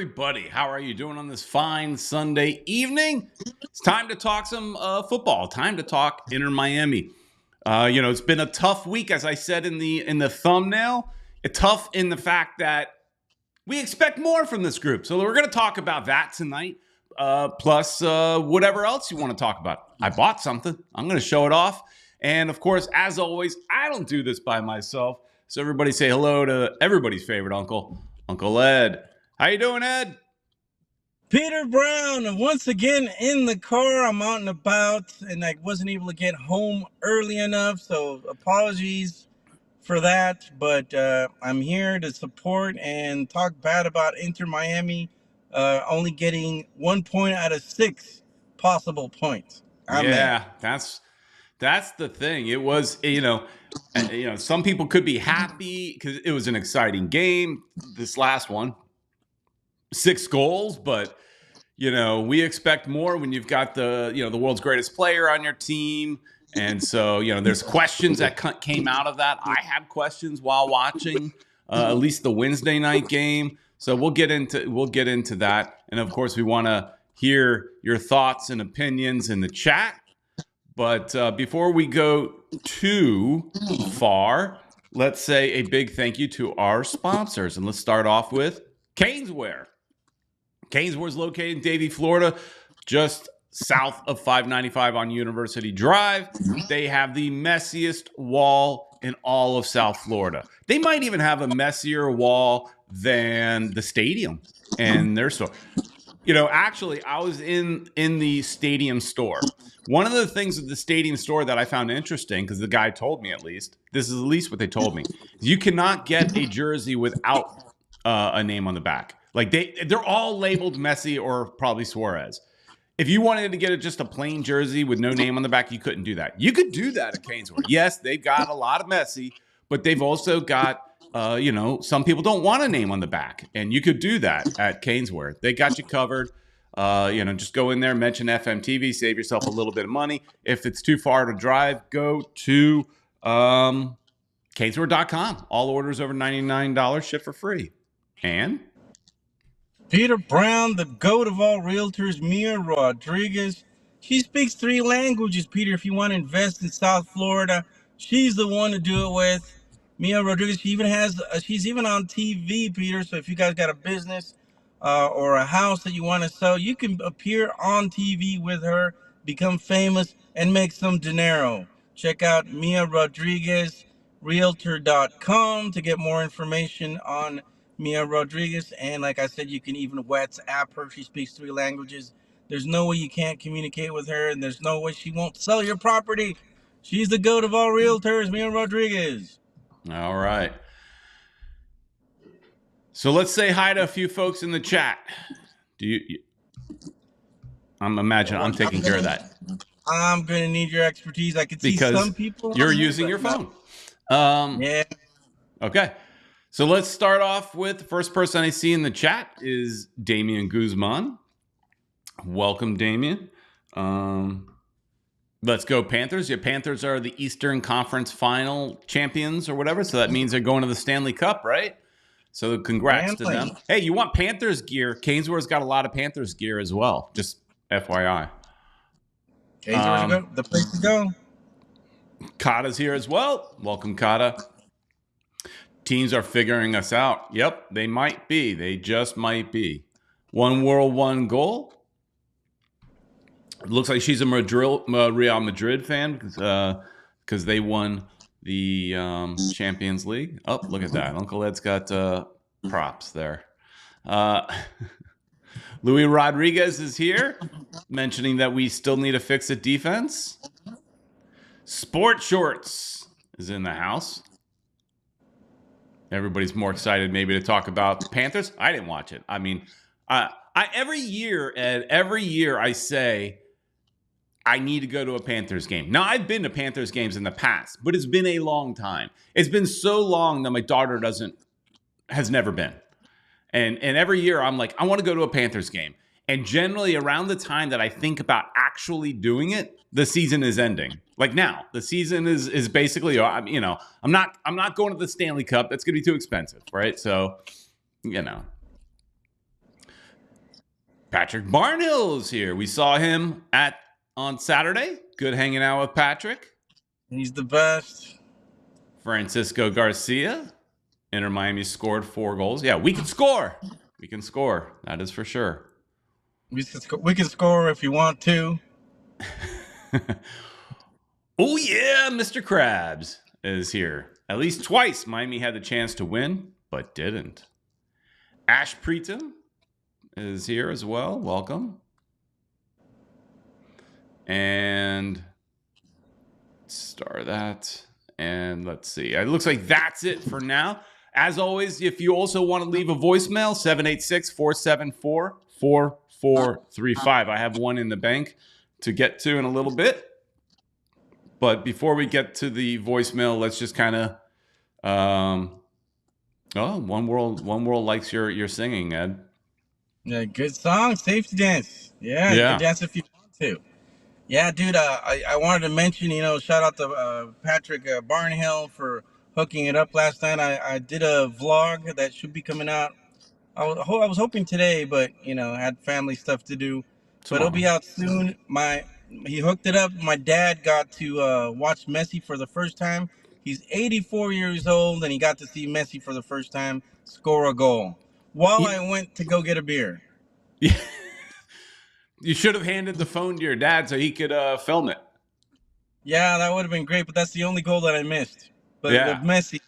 everybody. How are you doing on this fine Sunday evening? It's time to talk some football. Time to talk Inter Miami. It's been a tough week, as I said in the thumbnail. Tough in the fact that we expect more from this group. So we're going to talk about that tonight. Plus whatever else you want to talk about. I bought something. I'm going to show it off. And of course, as always, I don't do this by myself. So everybody say hello to everybody's favorite uncle, Uncle Ed. How you doing, Ed? Peter Brown, and once again in the car. I'm out and about, and I wasn't able to get home early enough, so apologies for that. But I'm here to support and talk bad about Inter Miami, only getting 1 point out of 6 possible points. That's the thing. It was, some people could be happy because it was an exciting game. This last one. 6 goals, but we expect more when you've got the world's greatest player on your team. And so, there's questions that came out of that. I had questions while watching at least the Wednesday night game. So we'll get into that. And of course, we want to hear your thoughts and opinions in the chat. But before we go too far, let's say a big thank you to our sponsors. And let's start off with Caneswear. Caneswear is located in Davie, Florida, just south of 595 on University Drive. They have the messiest wall in all of South Florida. They might even have a messier wall than the stadium and their store. Actually, I was in the stadium store. One of the things with the stadium store that I found interesting, because the guy told me this is at least what they told me, is you cannot get a jersey without a name on the back. Like they're all labeled Messi or probably Suarez. If you wanted to get just a plain jersey with no name on the back, you couldn't do that. You could do that at Caneswear. Yes, they've got a lot of Messi, but they've also got, some people don't want a name on the back. And you could do that at Caneswear. They got you covered. Just go in there, mention FMTV, save yourself a little bit of money. If it's too far to drive, go to Caneswear.com. All orders over $99 ship for free. And Peter Brown, the GOAT of all realtors, Mia Rodrigues. She speaks 3 languages, Peter. If you want to invest in South Florida, she's the one to do it with. Mia Rodrigues, she's even on TV, Peter. So if you guys got a business or a house that you want to sell, you can appear on TV with her, become famous, and make some dinero. Check out Mia Rodrigues, Realtor.com to get more information on Mia Rodrigues. And like I said, you can even WhatsApp her. She speaks 3 languages. There's no way you can't communicate with her, and there's no way she won't sell your property. She's the GOAT of all realtors, Mia Rodrigues. All right. So let's say hi to a few folks in the chat. I'm taking care of that. I'm going to need your expertise. I can see some people. You're using your phone. Yeah. Okay. So let's start off with the first person I see in the chat is Damian Guzman. Welcome, Damian. Let's go Panthers. Yeah, Panthers are the Eastern Conference Final champions or whatever. So that means they're going to the Stanley Cup, right? So congrats to them. Hey, you want Panthers gear? Caneswear's got a lot of Panthers gear as well. Just FYI. Caneswear's the place to go. Kata's here as well. Welcome, Kata. Teams are figuring us out. Yep, they might be. They just might be. One world, one goal. It looks like she's a Real Madrid fan because they won the Champions League. Oh, look at that. Uncle Ed's got props there. Louis Rodrigues is here, mentioning that we still need to fix a defense. Sport Shorts is in the house. Everybody's more excited maybe to talk about the Panthers. I didn't watch it. I mean, every year I say I need to go to a Panthers game. Now, I've been to Panthers games in the past, but it's been a long time. It's been so long that my daughter has never been. And every year I'm like, I want to go to a Panthers game. And generally around the time that I think about actually doing it, the season is ending. Like now, the season is basically, I'm not going to the Stanley Cup. That's going to be too expensive, right? So, Patrick Barnhill is here. We saw him on Saturday. Good hanging out with Patrick. He's the best. Francisco Garcia. Inter Miami scored 4 goals. Yeah, we can score. We can score. That is for sure. We can score if you want to. Oh, yeah, Mr. Krabs is here. At least twice Miami had the chance to win, but didn't. Ash Preetam is here as well. Welcome. And star that. And let's see. It looks like that's it for now. As always, if you also want to leave a voicemail, 786-474-4435. I have one in the bank to get to in a little bit. But before we get to the voicemail, let's just kind of One World likes your singing, Ed. Yeah, good song, Safety Dance. Yeah, you can dance if you want to. Yeah, dude, I wanted to mention, shout out to Patrick Barnhill for hooking it up last night. I did a vlog that should be coming out. I was hoping today, but, I had family stuff to do. But it'll be out soon. He hooked it up. My dad got to watch Messi for the first time. He's 84 years old, and he got to see Messi for the first time score a goal while I went to go get a beer. Yeah. You should have handed the phone to your dad so he could film it. Yeah, that would have been great, but that's the only goal that I missed. But the Messi.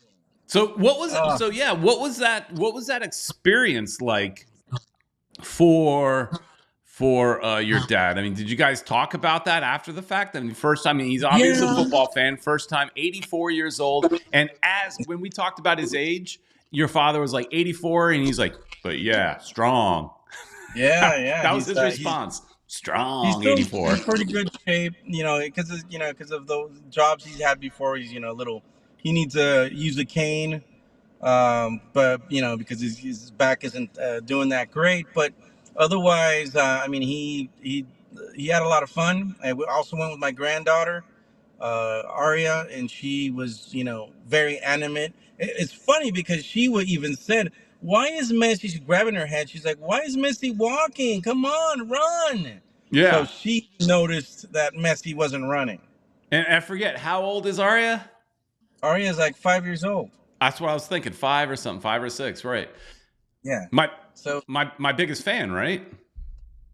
So what was it? So yeah, what was that experience like for your dad? I mean, did you guys talk about that after the fact? I mean, first time, he's obviously a football fan, first time, 84 years old. And when we talked about his age, your father was like 84 and he's like, but yeah, strong. Yeah. That was his response. Strong, he's still 84. in pretty good shape, because of those jobs he's had before. He's he needs to use a cane, but because his back isn't doing that great. But otherwise, he had a lot of fun. I also went with my granddaughter, Aria, and she was very animate. It's funny because she would even said, why is Messi, she's grabbing her head, she's like, why is Messi walking? Come on, run. Yeah. So she noticed that Messi wasn't running. And I forget, how old is Aria? Aria is like 5 years old. That's what I was thinking, 5 or something, 5 or 6, right? Yeah. My biggest fan, right?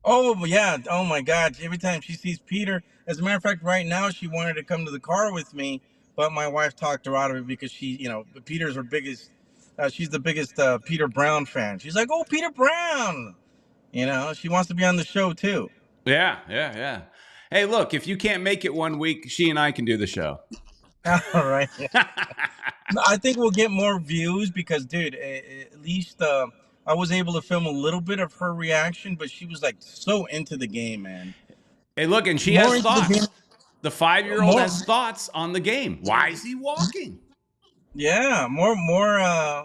Oh yeah. Oh my God. Every time she sees Peter, as a matter of fact, right now she wanted to come to the car with me, but my wife talked her out of it because Peter's her biggest. She's the biggest Peter Brown fan. She's like, oh, Peter Brown. She wants to be on the show too. Yeah. Hey, look, if you can't make it one week, she and I can do the show. All right. I think we'll get more views because, dude, at least I was able to film a little bit of her reaction, but she was like so into the game, man. Hey, look, and she has thoughts. The 5-year-old has thoughts on the game. Why is he walking? Yeah, more. I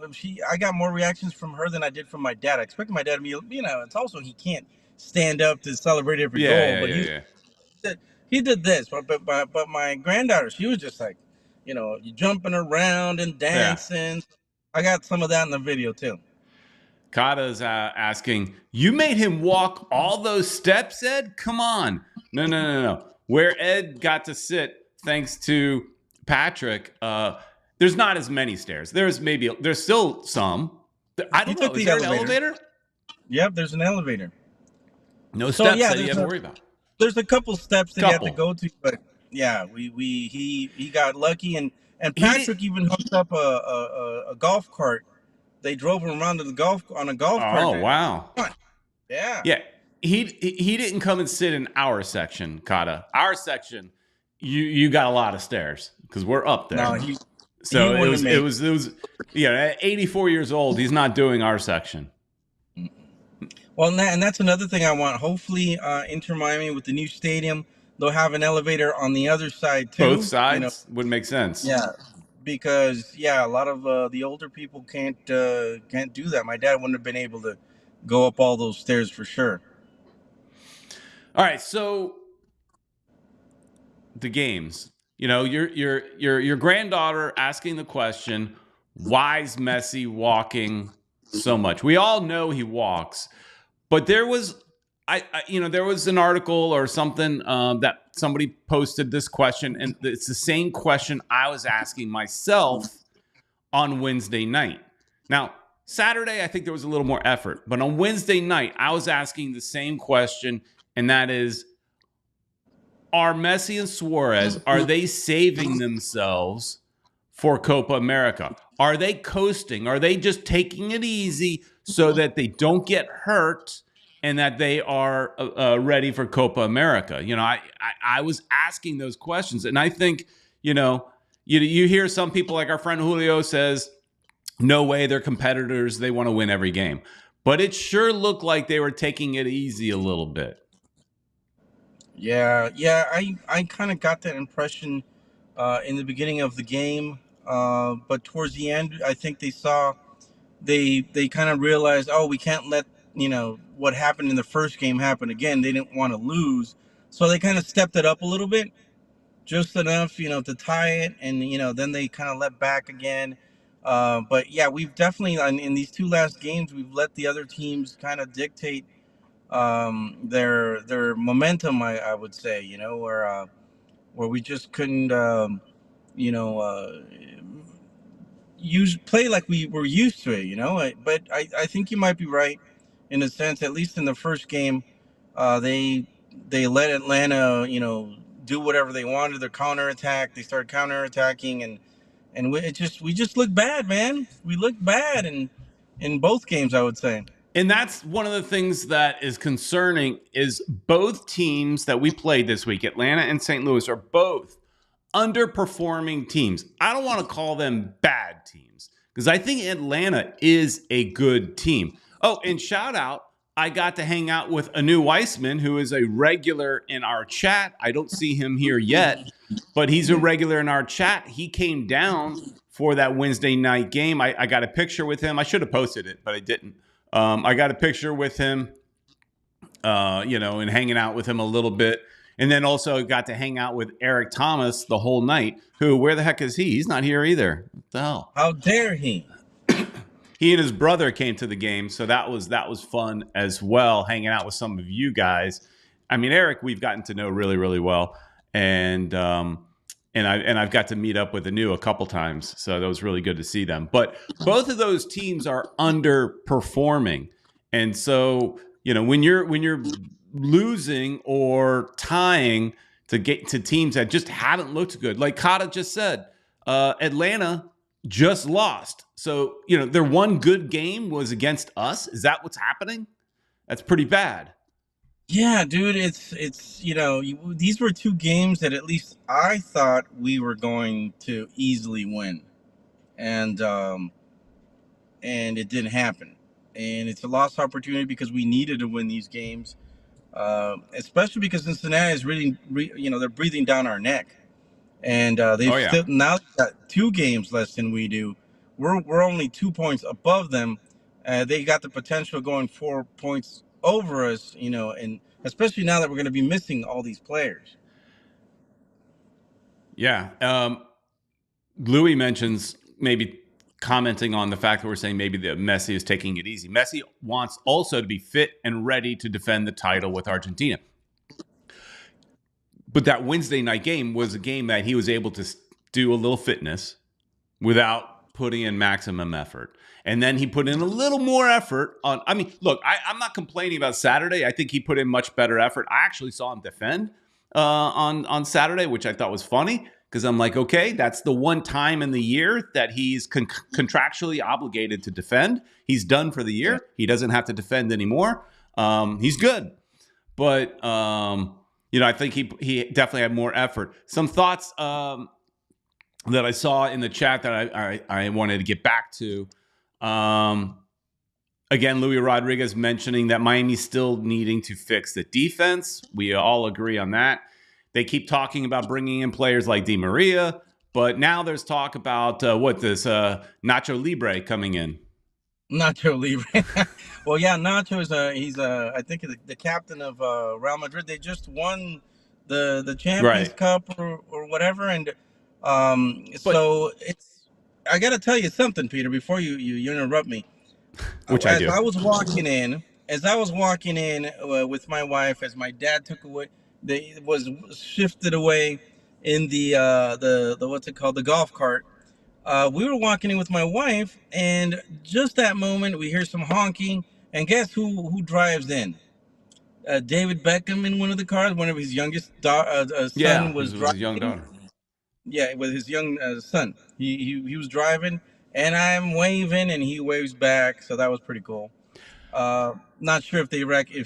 got more reactions from her than I did from my dad. I expected my dad to be, it's also he can't stand up to celebrate every goal, but he did this. But my granddaughter, she was just like, you jumping around and dancing. Yeah. I got some of that in the video too. Kata's asking, you made him walk all those steps, Ed? Come on. No. Where Ed got to sit, thanks to Patrick, there's not as many stairs. There's still some. I don't know. Is there an elevator? Yep, there's an elevator. No steps that you have to worry about. There's a couple steps that you have to go to, but yeah, he got lucky, and Patrick even hooked up a golf cart. They drove him around on a golf cart. Oh, wow. Yeah. Yeah. He didn't come and sit in our section, Kata. Our section, you got a lot of stairs because we're up there. No, it was at 84 years old, he's not doing our section. Well, and that's another thing I want. Hopefully, Inter Miami with the new stadium, they'll have an elevator on the other side too. Both sides would make sense. Yeah, because a lot of the older people can't do that. My dad wouldn't have been able to go up all those stairs for sure. All right, so the games. Your granddaughter asking the question, why is Messi walking so much? We all know he walks, but there was there was an article or something that somebody posted this question, and it's the same question I was asking myself on Wednesday night. Now, Saturday, I think there was a little more effort, but on Wednesday night, I was asking the same question, and that is, are Messi and Suarez, are they saving themselves for Copa America? Are they coasting? Are they just taking it easy so that they don't get hurt and that they are ready for Copa America? I was asking those questions, and I think, you hear some people like our friend Julio says, no way, they're competitors. They want to win every game. But it sure looked like they were taking it easy a little bit. Yeah. I kind of got that impression in the beginning of the game, but towards the end, I think they kind of realized, oh, we can't let what happened in the first game happen again. They didn't want to lose, so they kind of stepped it up a little bit, just enough, to tie it, and then they kind of let back again. But yeah, we've definitely in these two last games, we've let the other teams kind of dictate their momentum. I would say, where we just couldn't, you know, uh, use play like we were used to it. But I think you might be right in a sense. At least in the first game, they let Atlanta, do whatever they wanted. Their counterattack. They started counterattacking, and we just looked bad, man. We looked bad in both games, I would say. And that's one of the things that is concerning is both teams that we played this week, Atlanta and St. Louis, are both underperforming teams. I don't want to call them bad teams because I think Atlanta is a good team. Oh, and shout out, I got to hang out with Anu Weissman, who is a regular in our chat. I don't see him here yet, but he's a regular in our chat. He came down for that Wednesday night game. I got a picture with him. I should have posted it, but I didn't. I got a picture with him, and hanging out with him a little bit. And then also got to hang out with Eric Thomas the whole night, who, where the heck is he? He's not here either. What the hell? How dare he? He and his brother came to the game, so that was fun as well, hanging out with some of you guys. I mean, Eric, we've gotten to know really, really well. And I've got to meet up with Anu a couple times, so that was really good to see them. But both of those teams are underperforming, and so when you're losing or tying to get to teams that just haven't looked good, like Kata just said, Atlanta just lost. So their one good game was against us. Is that what's happening? That's pretty bad. Yeah, dude, it's these were two games that at least I thought we were going to easily win, and it didn't happen, and it's a lost opportunity because we needed to win these games, especially because Cincinnati is really, they're breathing down our neck, and they've Oh yeah. still now got two games less than we do. We're only 2 points above them. They got the potential of going 4 points over us, and especially now that we're going to be missing all these players. Yeah. Louis mentions maybe commenting on the fact that we're saying maybe that Messi is taking it easy. Messi wants also to be fit and ready to defend the title with Argentina. But that Wednesday night game was a game that he was able to do a little fitness without putting in maximum effort. And then he put in a little more effort on. I mean, look, I'm not complaining about Saturday. I think he put in much better effort. I actually saw him defend on Saturday, which I thought was funny because I'm like, okay, that's the one time in the year that he's contractually obligated to defend. He's done for the year. He doesn't have to defend anymore. He's good. But, I think he definitely had more effort. Some thoughts that I saw in the chat that I wanted to get back to. Again, Luis Rodrigues mentioning that Miami's still needing to fix the defense. We all agree on that. They keep talking about bringing in players like Di Maria, but now there's talk about Nacho Libre coming in. Nacho Libre. Well, yeah, Nacho is he's I think the captain of Real Madrid. They just won the Champions Cup or whatever, and so it's. I got to tell you something, Peter, before you interrupt me. Which I do. As I was walking in, as I was walking in with my wife, as my dad took away, was shifted away in the what's it called, the golf cart. We were walking in with my wife, and just that moment, we hear some honking, and guess who drives in? David Beckham in one of the cars. One of his youngest son Yeah, was it was his young driving. daughter. Yeah, with his young son. He was driving, and I'm waving, and he waves back. So that was pretty cool. Not sure if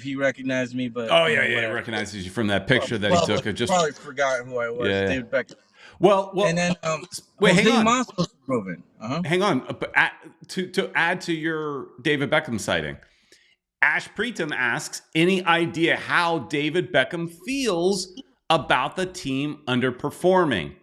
he recognized me, but Oh yeah, yeah, he whatever. recognizes you from that picture that he Probably took. It just probably forgot who I was. yeah, yeah. David Beckham. And Well, then wait, hang Jose on, Mas was proven. hang on. But to add to your David Beckham sighting, Ash Preetam asks, any idea how David Beckham feels about the team underperforming?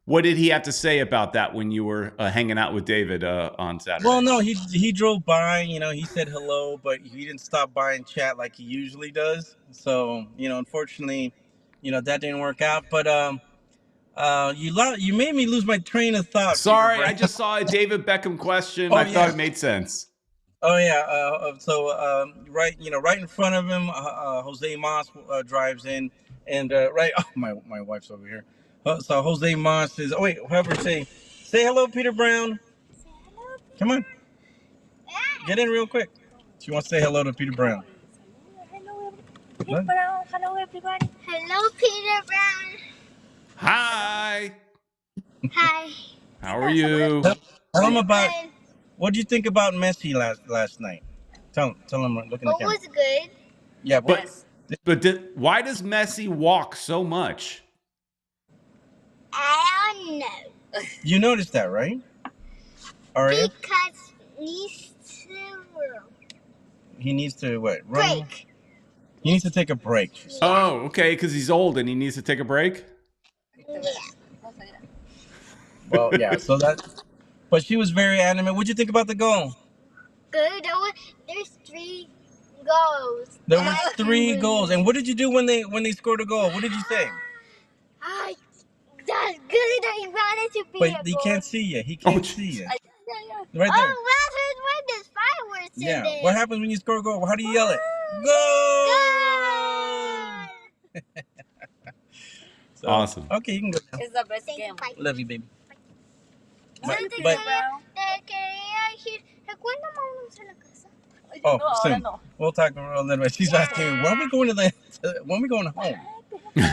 What did he have to say about that when you were hanging out with David on Well, Saturday? no, he drove by. He said hello, but he didn't stop by and chat like he usually does. So unfortunately, that didn't work out. But you made me lose my train of thought, Peter Sorry, Brown. I just saw a David Beckham question. Oh I thought yeah. it made sense. Oh yeah. So right in front of him, Jose Mas drives in, and right. Oh, my wife's over here. So Jose Mas is. Oh wait, whoever say hello, Peter Brown. Come on, get in real quick. She wants to say hello to Peter Brown. Peter Brown. Hello, everybody. Hello, Peter Brown. Hi. Hi. How are you? Tell him about. What do you think about Messi last night? Tell him. Look in the It camera. was good. Yeah, But why does Messi walk so much? I don't know. You noticed that, right? Aria? Because He needs to what? Run. break. He needs to take a break. She said. Oh, okay, because he's old and he needs to take a break. Yeah. Well, yeah. So that. But she was very adamant. What'd you think about the goal? Good. There's 3 goals. There was 3 goals. And what did you do when they scored a goal? What did you say? That's good. I wanted to be But he can't see you. He can't see you. Right there. Oh, when there's fireworks in there. Yeah. What happens when you score a goal? How do you yell it? Goal! So, Awesome. Okay, you can go now. It's the best game. Love you, baby. But, Te but quería decir, ¿recuerdas vamos a la casa? oh, No, ahora soon. no. We'll talk a little bit. She's asking me, when are we going when are we going home?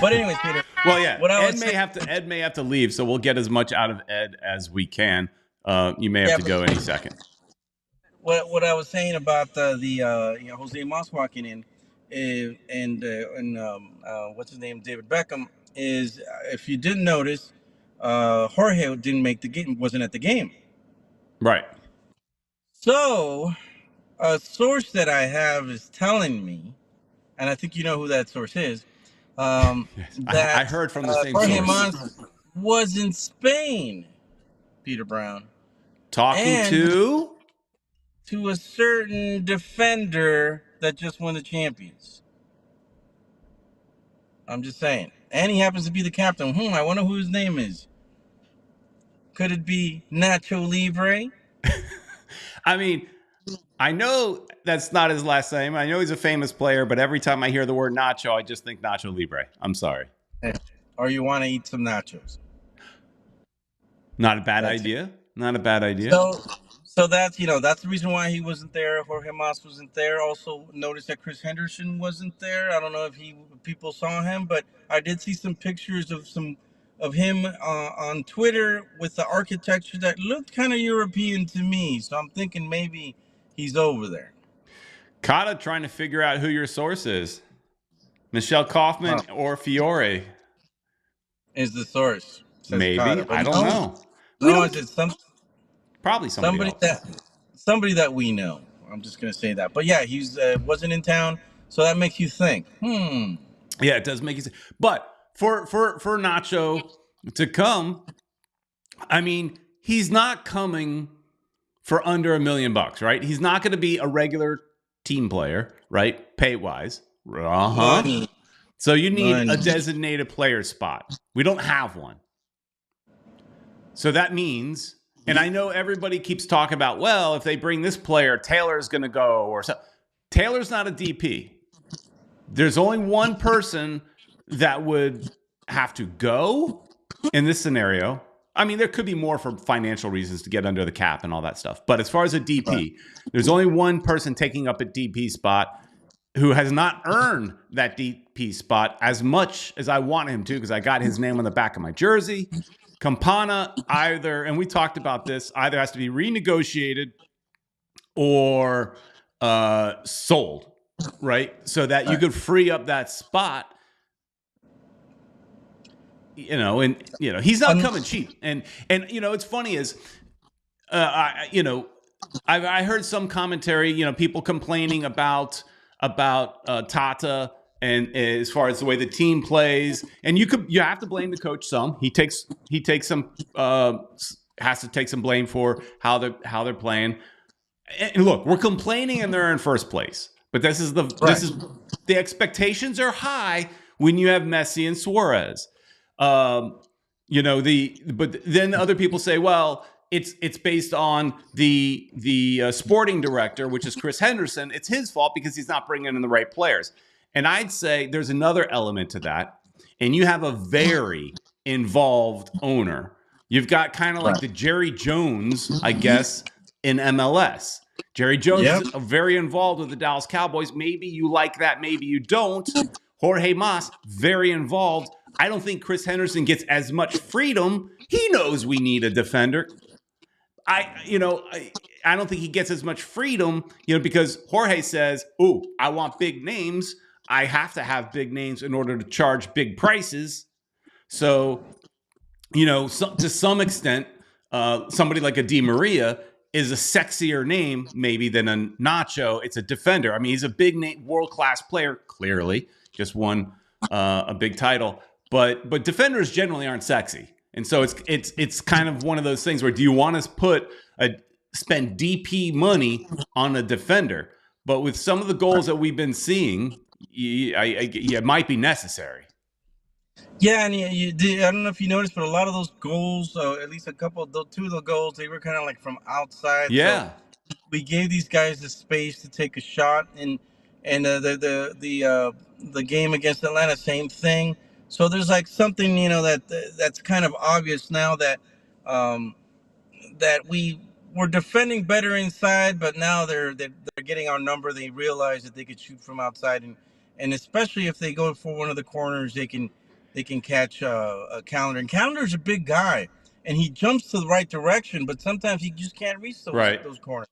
But anyways, Peter. Well, yeah. What I Ed was may have to leave, so we'll get as much out of Ed as we can. You may have to go any second. What I was saying about the Jose Mas walking in, and what's his name, David Beckham, is if you didn't notice, Jorge didn't make the game, wasn't at the game. Right. So a source that I have is telling me, and I think you know who that source is. Yes. That I heard from the same Jorge source. Mas was in Spain, Peter Brown, Talking to a certain defender that just won the champions. I'm just saying. And he happens to be the captain. I wonder who his name is. Could it be Nacho Libre? I mean, I know that's not his last name. I know he's a famous player, but every time I hear the word Nacho, I just think Nacho Libre. I'm sorry. Or you want to eat some nachos? Not a bad That's idea. Not a bad idea. So that's that's the reason why he wasn't there. Jorge Mas wasn't there. Also noticed that Chris Henderson wasn't there. I don't know if people saw him, but I did see some pictures of him on Twitter with the architecture that looked kind of European to me. So I'm thinking maybe he's over there. Kata trying to figure out who your source is. Michelle Kaufman or Fiore Is the source? Maybe. Kata. I don't know. No, it's Probably somebody else. Somebody that we know. I'm just gonna say that. But yeah, he's wasn't in town, so that makes you think. Yeah, it does make you. But for Nacho to come, I mean, he's not coming for under $1 million, right? He's not going to be a regular team player, right? Pay wise. Money. So you need a designated player spot. We don't have one. So that means, and I know everybody keeps talking about, well, if they bring this player, Taylor's going to go or so. Taylor's not a DP. There's only one person that would have to go in this scenario. I mean, there could be more for financial reasons to get under the cap and all that stuff. But as far as a DP, there's only one person taking up a DP spot who has not earned that DP spot as much as I want him to, because I got his name on the back of my jersey. Campana either, and we talked about this, either has to be renegotiated or sold, right? So that you could free up that spot. He's not coming cheap. And it's funny is, I heard some commentary, people complaining about Tata and as far as the way the team plays, and you have to blame the coach some. He takes some has to take some blame for how they're playing. And look, we're complaining and they're in first place, but this is the expectations are high when you have Messi and Suarez. But then other people say, well, it's based on the sporting director, which is Chris Henderson. It's his fault because he's not bringing in the right players. And I'd say there's another element to that. And you have a very involved owner. You've got kind of like the Jerry Jones, I guess, in MLS. Jerry Jones is very involved with the Dallas Cowboys. Maybe you like that, maybe you don't. Jorge Mas, very involved. I don't think Chris Henderson gets as much freedom. He knows we need a defender. I don't think he gets as much freedom, because Jorge says, "Ooh, I want big names. I have to have big names in order to charge big prices." So, to some extent, somebody like a Di Maria is a sexier name maybe than a Nacho. It's a defender. I mean, he's a big name, world-class player, clearly, just won a big title. But defenders generally aren't sexy. And so it's kind of one of those things where, do you want to spend DP money on a defender? But with some of the goals that we've been seeing, it might be necessary. Yeah, and I don't know if you noticed, but a lot of those goals, at least two of the goals, they were kind of like from outside. Yeah, so we gave these guys the space to take a shot, and the game against Atlanta, same thing. So there's like something that's kind of obvious now that that we're defending better inside, but now they're getting our number. They realize that they could shoot from outside, and especially if they go for one of the corners, they can catch a Calendar. And Calendar's a big guy, and he jumps to the right direction, but sometimes he just can't reach those corners.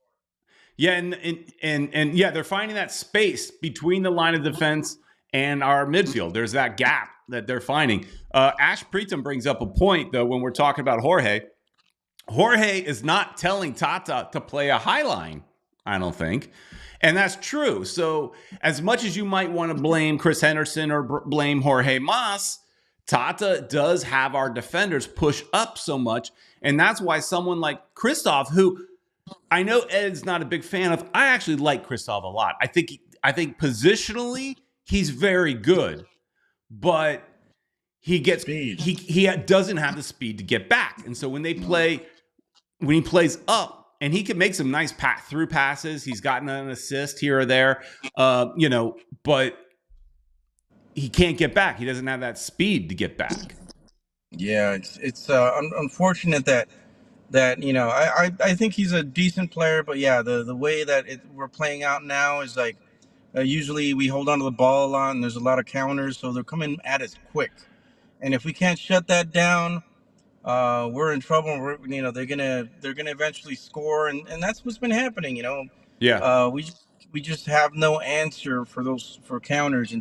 Yeah, and yeah, they're finding that space between the line of defense and our midfield. There's that gap that they're finding. Ash Preetam brings up a point, though, when we're talking about Jorge. Jorge is not telling Tata to play a high line, I don't think. And that's true. So as much as you might want to blame Chris Henderson or blame Jorge Mas, Tata does have our defenders push up so much. And that's why someone like Christoph, who I know Ed's not a big fan of, I actually like Christoph a lot. I think positionally he's very good, but he doesn't have the speed to get back. And so when he plays up, and he can make some nice through passes. He's gotten an assist here or there, but he can't get back. He doesn't have that speed to get back. Yeah, it's unfortunate that I think he's a decent player, but yeah, the way that we're playing out now is like usually we hold on to the ball a lot, and there's a lot of counters, so they're coming at us quick. And if we can't shut that down, we're in trouble. They're gonna eventually score, and that's what's been happening. Yeah. We just have no answer for counters,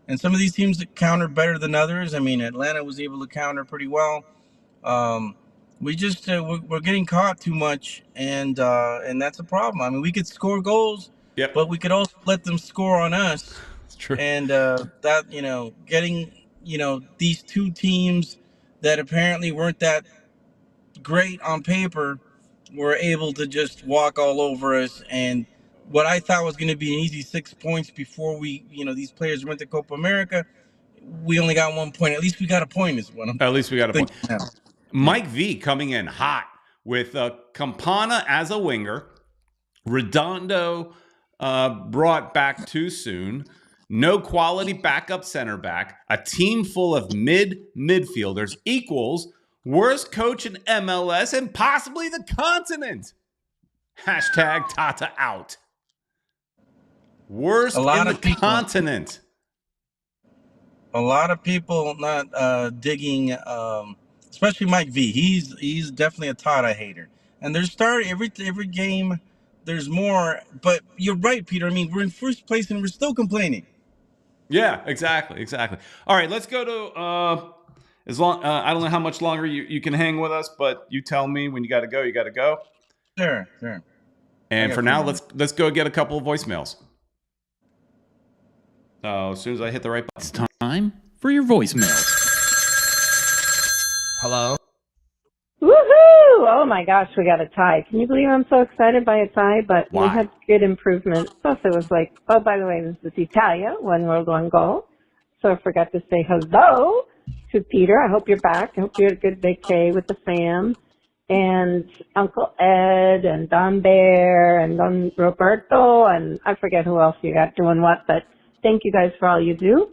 and some of these teams that counter better than others. I mean, Atlanta was able to counter pretty well. We just we're getting caught too much, and that's a problem. I mean, we could score goals, but we could also let them score on us. That's true. And that getting these two teams that apparently weren't that great on paper were able to just walk all over us. And what I thought was going to be an easy 6 points before these players went to Copa America, we only got 1 point. At least we got a point is what I'm At least we got a point. now. Mike V coming in hot with Campana as a winger, Redondo brought back too soon. No quality backup center back. A team full of midfielders equals worst coach in MLS and possibly the continent. Hashtag Tata out. Worst in the continent. A lot of people not digging, especially Mike V. He's definitely a Tata hater. And there's every game. There's more, but you're right, Peter. I mean, we're in first place and we're still complaining. Yeah, exactly. All right, let's go to as long. I don't know how much longer you can hang with us, but you tell me when you got to go. You got to go. Sure. And for now, let's go get a couple of voicemails. As soon as I hit the right button. It's time for your voicemail. Hello? Woohoo! Oh my gosh, we got a tie. Can you believe I'm so excited by a tie? But Why? we had good improvement. Plus it was like, oh, by the way, this is Italia, 1 world, 1 goal. So I forgot to say hello to Peter. I hope you're back. I hope you had a good vacay with the fam. And Uncle Ed and Don Bear and Don Roberto and I forget who else you got doing what, but thank you guys for all you do.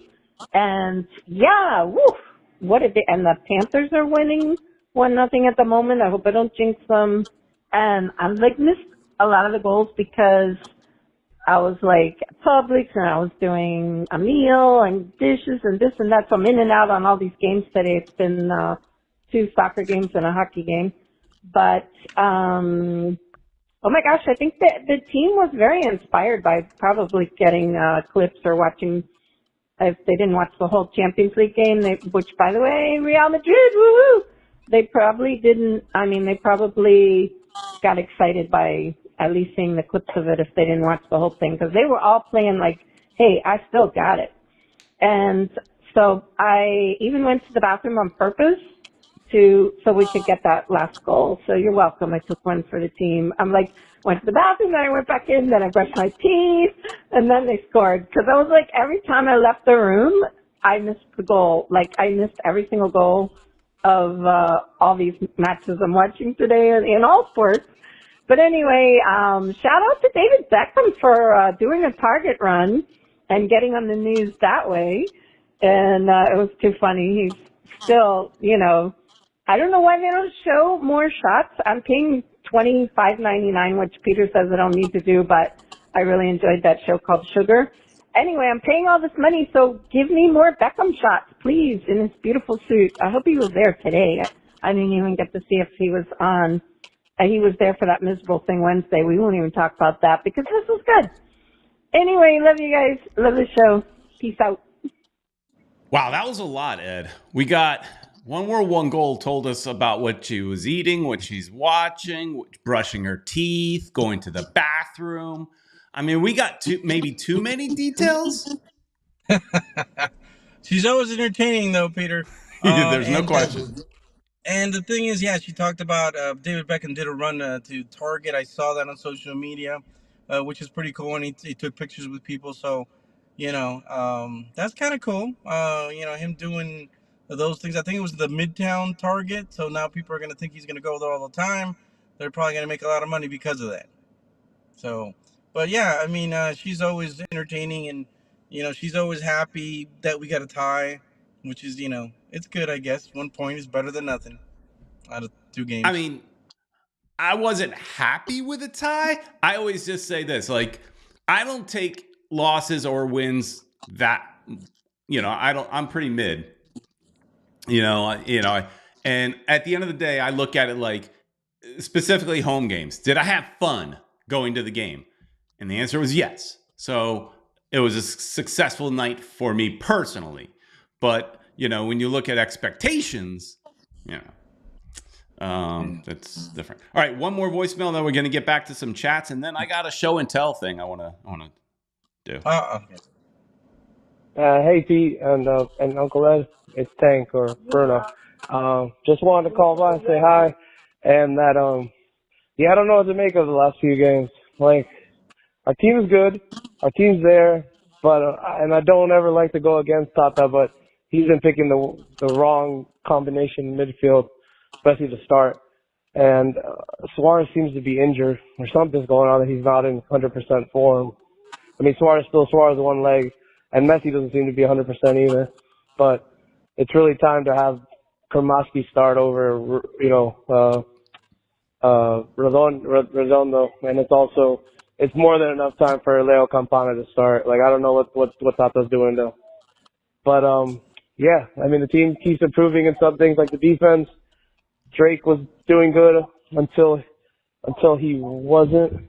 And yeah, woof, what a day. And the Panthers are winning 1-0 at the moment. I hope I don't jinx them. And I missed a lot of the goals because I was like Publix and I was doing a meal and dishes and this and that. So I'm in and out on all these games today. It's been 2 soccer games and a hockey game. But oh my gosh, I think that the team was very inspired by probably getting clips or watching. If they didn't watch the whole Champions League game, which by the way, Real Madrid, woohoo! They probably didn't. I mean, they probably got excited by at least seeing the clips of it if they didn't watch the whole thing because they were all playing like, "Hey, I still got it." And so I even went to the bathroom on purpose so we could get that last goal. So you're welcome. I took one for the team. I'm like, went to the bathroom, then I went back in, then I brushed my teeth, and then they scored. Because I was like, every time I left the room, I missed the goal. Like, I missed every single goal of all these matches I'm watching today in all sports. But anyway, shout out to David Beckham for doing a target run and getting on the news that way. And it was too funny. He's still, I don't know why they don't show more shots. I'm paying $25.99, which Peter says I don't need to do, but I really enjoyed that show called Sugar. Anyway, I'm paying all this money, so give me more Beckham shots, please, in his beautiful suit. I hope he was there today. I didn't even get to see if he was on. He was there for that miserable thing Wednesday. We won't even talk about that because this was good. Anyway, love you guys. Love the show. Peace out. Wow, that was a lot, Ed. We got 1 World, 1 Goal told us about what she was eating, what she's watching, brushing her teeth, going to the bathroom. I mean, we got maybe too many details. She's always entertaining, though, Peter. There's no question. And the thing is, yeah, she talked about David Beckham did a run to Target. I saw that on social media, which is pretty cool. And he took pictures with people. So, that's kind of cool. Him doing those things. I think it was the Midtown Target. So now people are going to think he's going to go there all the time. They're probably going to make a lot of money because of that. So, but yeah, I mean, she's always entertaining and, she's always happy that we got a tie, which is, it's good, I guess. 1 point is better than nothing out of 2 games. I mean, I wasn't happy with a tie. I always just say this, like, I don't take losses or wins that, I'm pretty mid, and at the end of the day, I look at it like specifically home games. Did I have fun going to the game? And the answer was yes. So it was a successful night for me personally. But, when you look at expectations, that's different. All right, 1 more voicemail, then we're going to get back to some chats, and then I got a show and tell thing I want to do. Hey, Pete and Uncle Ed. It's Tank or Bruno. Just wanted to call by and say hi. And that, I don't know what to make of the last few games. Like, our team is good. Our team's there. But, and I don't ever like to go against Tata, but he's been picking the wrong combination in midfield, especially to start. And Suarez seems to be injured or something's going on that he's not in 100% form. I mean, Suarez still Suarez one leg, and Messi doesn't seem to be 100% either. But it's really time to have Kramaski start over, Redondo, and it's more than enough time for Leo Campana to start. Like, I don't know what Tata's doing though. But yeah, I mean, the team keeps improving in some things, like the defense. Drake was doing good until he wasn't.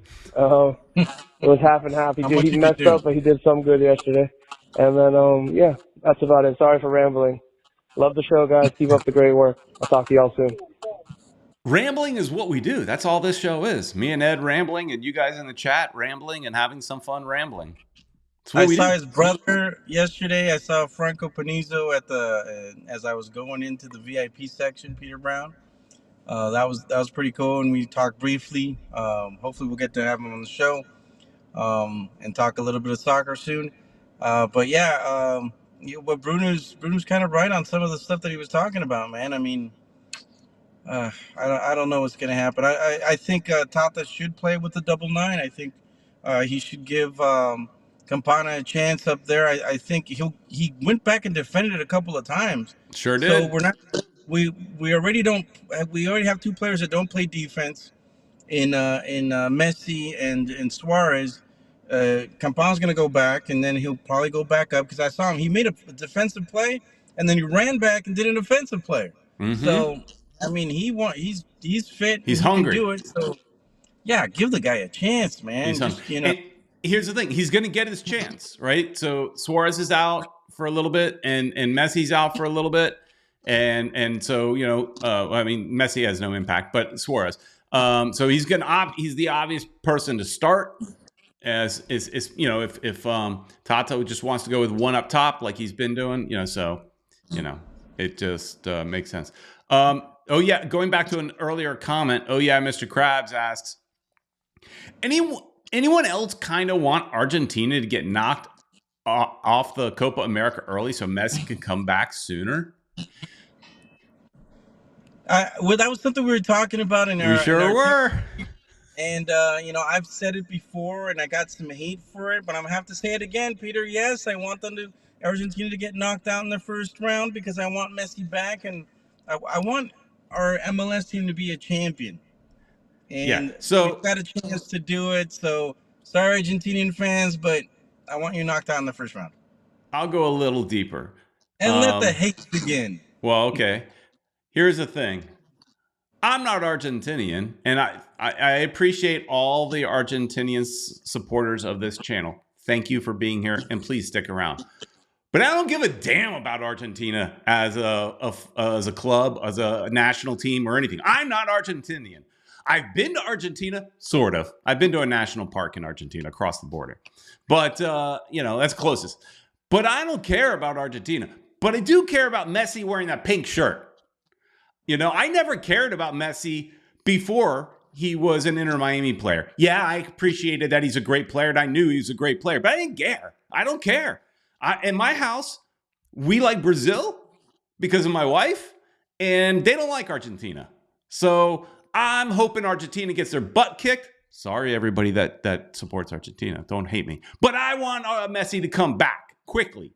It was half and half. He messed up, but he did some good yesterday. And then yeah, that's about it. Sorry for rambling. Love the show, guys. Keep up the great work. I'll talk to y'all soon. Rambling is what we do. That's all this show is. Me and Ed rambling, and you guys in the chat rambling and having some fun rambling. I saw his brother yesterday. I saw Franco Panizo as I was going into the VIP section, Peter Brown. That was pretty cool, and we talked briefly. Hopefully, we'll get to have him on the show and talk a little bit of soccer soon. But yeah, but Bruno's kind of right on some of the stuff that he was talking about, man. I mean, I don't know what's going to happen. I think Tata should play with the double nine. I think he should give Campana a chance up there. I think he went back and defended it a couple of times. Sure did. So we already have two players that don't play defense in Messi and Suarez. Campana's going to go back, and then he'll probably go back up, because I saw him. He made a defensive play, and then he ran back and did an offensive play. Mm-hmm. So I mean, he's fit. He's hungry. Can do it. So yeah, give the guy a chance, man. And here's the thing: he's going to get his chance, right? So Suarez is out for a little bit, and Messi's out for a little bit, and so I mean, Messi has no impact, but Suarez. So he's the obvious person to start. If Tata just wants to go with one up top like he's been doing, it just makes sense. Oh yeah, going back to an earlier comment. Oh yeah, Mr. Krabs asks, anyone else kind of want Argentina to get knocked off the Copa America early so Messi can come back sooner? Well, that was something we were talking about in our. We sure were. And I've said it before, and I got some hate for it, but I'm gonna have to say it again, Peter. Yes, I want Argentina to get knocked out in the first round, because I want Messi back, and I want our MLS team to be a champion. And so we've got a chance to do it. So sorry, Argentinian fans, but I want you knocked out in the first round. I'll go a little deeper. And let the hate begin. Well, okay. Here's the thing. I'm not Argentinian, and I appreciate all the Argentinian supporters of this channel. Thank you for being here, and please stick around. But I don't give a damn about Argentina as a club, as a national team, or anything. I'm not Argentinian. I've been to Argentina, sort of. I've been to a national park in Argentina across the border. But, that's closest. But I don't care about Argentina. But I do care about Messi wearing that pink shirt. I never cared about Messi before he was an Inter Miami player. Yeah, I appreciated that he's a great player, and I knew he was a great player, but I didn't care. I don't care. In my house, we like Brazil because of my wife, and they don't like Argentina. So I'm hoping Argentina gets their butt kicked. Sorry, everybody that supports Argentina. Don't hate me. But I want Messi to come back quickly.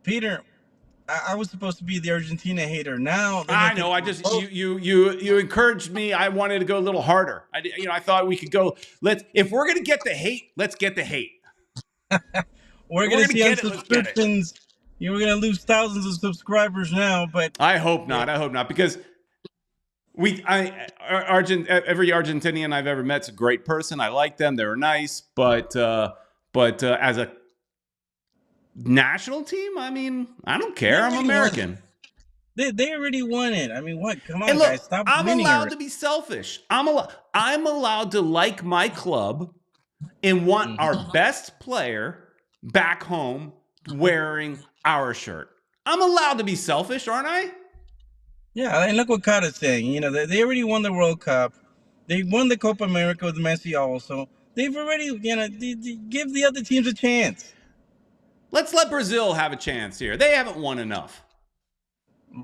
Peter, I was supposed to be the Argentina hater. Now I know. I just you encouraged me. I wanted to go a little harder. I thought we could go. If we're gonna get the hate, let's get the hate. we're gonna see on subscriptions. We're gonna lose thousands of subscribers now, but I hope not. I hope not, because every Argentinian I've ever met's a great person. I like them. They're nice, but as a national team, I mean, I don't care. I'm American. They already won it. I mean, what? Come on, look, guys. Stop I'm allowed to be selfish. I'm allowed to like my club and want our best player back home wearing our shirt. I'm allowed to be selfish, aren't I? Yeah, and look what Kata's saying. They already won the World Cup. They won the Copa America with Messi also. They've already, give the other teams a chance. Let's let Brazil have a chance here. They haven't won enough.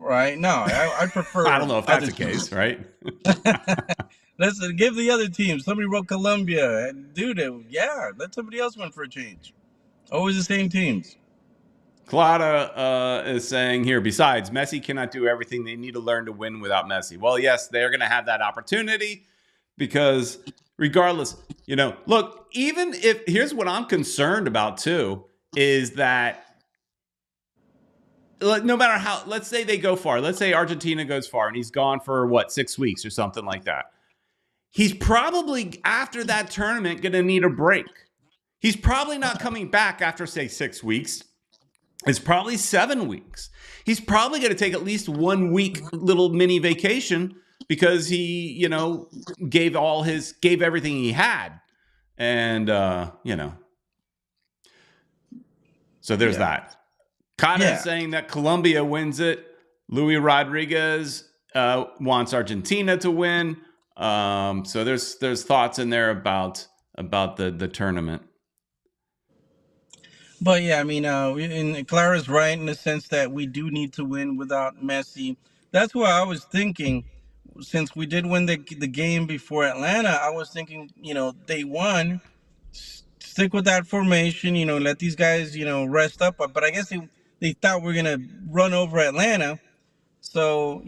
Right? No, I prefer. I don't know if that's the case, right? Let's give the other team. Somebody wrote Colombia. Dude, yeah, let somebody else win for a change. Always the same teams. Claudia is saying here, besides, Messi cannot do everything. They need to learn to win without Messi. Well, yes, they're going to have that opportunity because regardless, look, even if, here's what I'm concerned about too, is that no matter how, let's say they go far. Let's say Argentina goes far and he's gone for 6 weeks or something like that. He's probably, after that tournament, going to need a break. He's probably not coming back after, say, 6 weeks. It's probably 7 weeks. He's probably going to take at least 1 week little mini vacation because he, gave everything he had. And, so there's that. Kata is saying that Colombia wins it. Luis Rodrigues wants Argentina to win. So there's thoughts in there about the tournament. But yeah, I mean, and Clara's right in the sense that we do need to win without Messi. That's why I was thinking, since we did win the game before Atlanta, I was thinking, day one, stick with that formation, let these guys, rest up. But I guess they thought we were gonna run over Atlanta. So,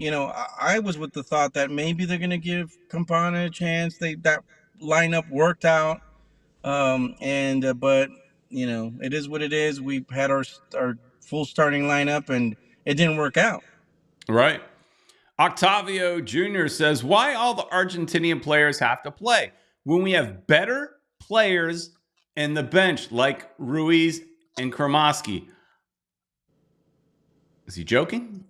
I was with the thought that maybe they're gonna give Campana a chance. That lineup worked out. But it is what it is. We had our full starting lineup, and it didn't work out. Right. Octavio Jr. says, why all the Argentinian players have to play when we have better players in the bench like Ruiz and Kromaski? Is he joking?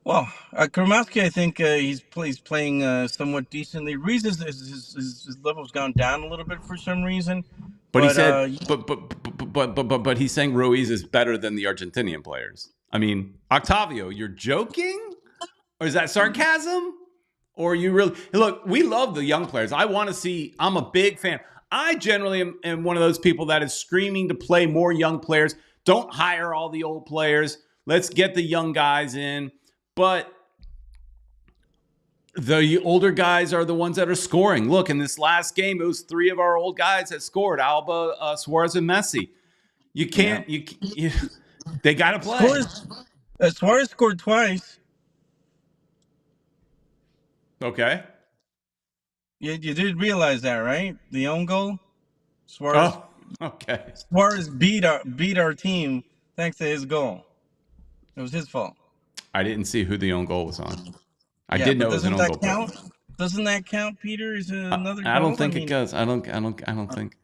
Well, Kromaski, I think he's playing somewhat decently. Ruiz his level's gone down a little bit for some reason. But he said, but he's saying Ruiz is better than the Argentinian players. I mean, Octavio, you're joking? Or is that sarcasm? Or you really... Look, we love the young players. I want to see... I'm a big fan. I generally am one of those people that is screaming to play more young players. Don't hire all the old players. Let's get the young guys in. But the older guys are the ones that are scoring. Look, in this last game, it was 3 of our old guys that scored. Alba, Suarez, and Messi. You can't... Yeah. They got to play. Suarez scored twice. Okay. You did realize that, right? The own goal? Suarez. Oh, okay. Suarez beat our team thanks to his goal. It was his fault. I didn't see who the own goal was on. I did know it was an own goal. Doesn't that count, Peter? Is another goal? I don't think it does. I don't think.